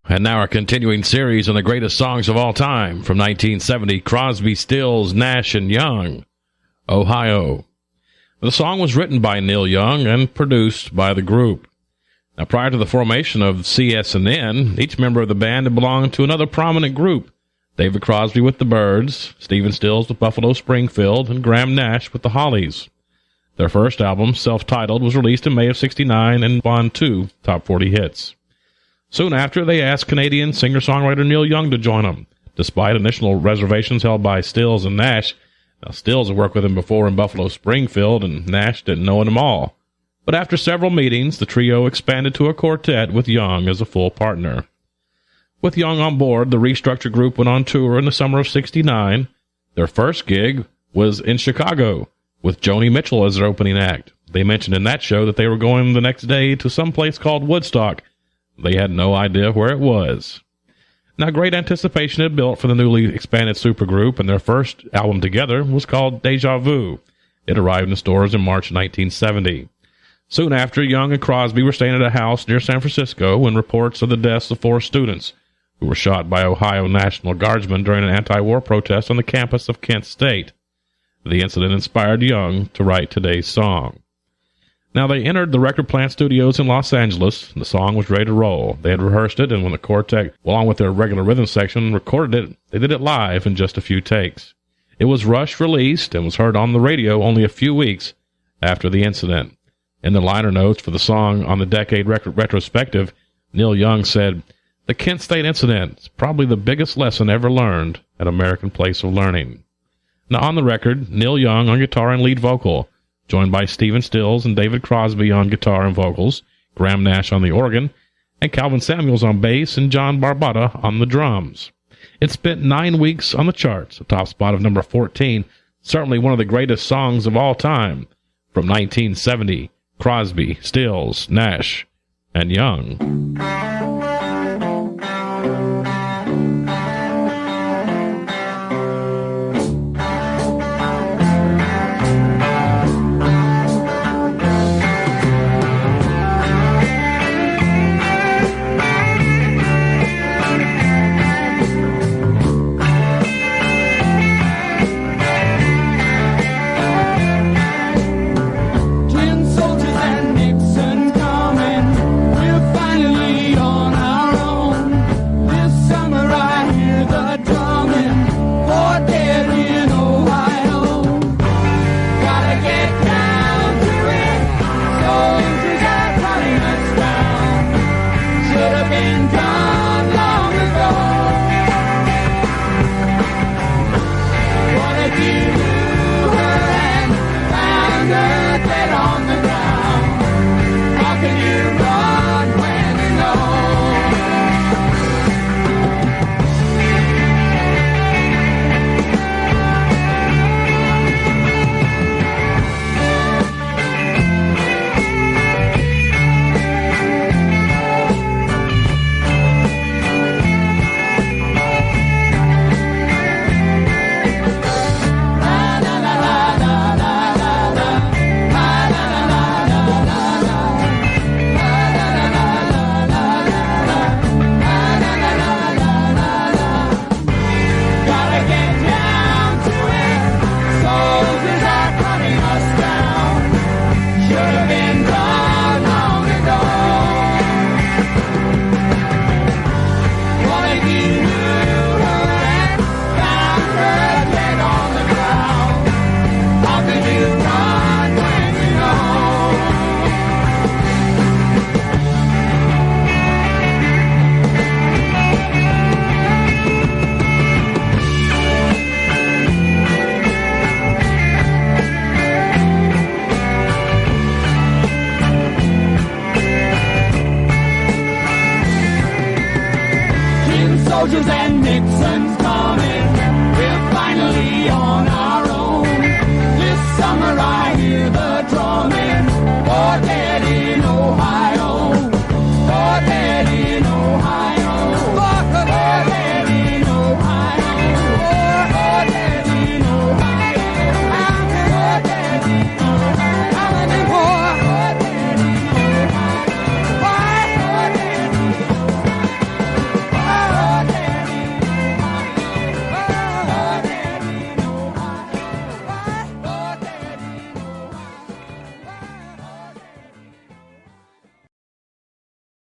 And now our continuing series on the greatest songs of all time from 1970, Crosby, Stills, Nash, and Young, Ohio. The song was written by Neil Young and produced by the group. Now, prior to the formation of CS&N, each member of the band had belonged to another prominent group. David Crosby with the Byrds, Stephen Stills with Buffalo Springfield, and Graham Nash with the Hollies. Their first album, self-titled, was released in May of '69 and won 2 top 40 hits. Soon after, they asked Canadian singer-songwriter Neil Young to join them, despite initial reservations held by Stills and Nash. Now, Stills had worked with him before in Buffalo Springfield, and Nash didn't know him all. But after several meetings, the trio expanded to a quartet with Young as a full partner. With Young on board, the restructured group went on tour in the summer of '69. Their first gig was in Chicago, with Joni Mitchell as their opening act. They mentioned in that show that they were going the next day to some place called Woodstock. They had no idea where it was. Now, great anticipation had built for the newly expanded supergroup, and their first album together was called Deja Vu. It arrived in the stores in March 1970. Soon after, Young and Crosby were staying at a house near San Francisco when reports of the deaths of 4 students who were shot by Ohio National Guardsmen during an anti-war protest on the campus of Kent State. The incident inspired Young to write today's song. Now, they entered the record plant studios in Los Angeles, and the song was ready to roll. They had rehearsed it, and when the quartet, along with their regular rhythm section, recorded it, they did it live in just a few takes. It was rush-released and was heard on the radio only a few weeks after the incident. In the liner notes for the song on the Decade record retrospective, Neil Young said, "The Kent State incident is probably the biggest lesson ever learned at American Place of Learning." Now, on the record, Neil Young on guitar and lead vocal, joined by Stephen Stills and David Crosby on guitar and vocals, Graham Nash on the organ, and Calvin Samuels on bass, and John Barbata on the drums. It spent 9 weeks on the charts, a top spot of number 14, certainly one of the greatest songs of all time. From 1970, Crosby, Stills, Nash, and Young. Soldiers and Nixon's coming. We're finally on our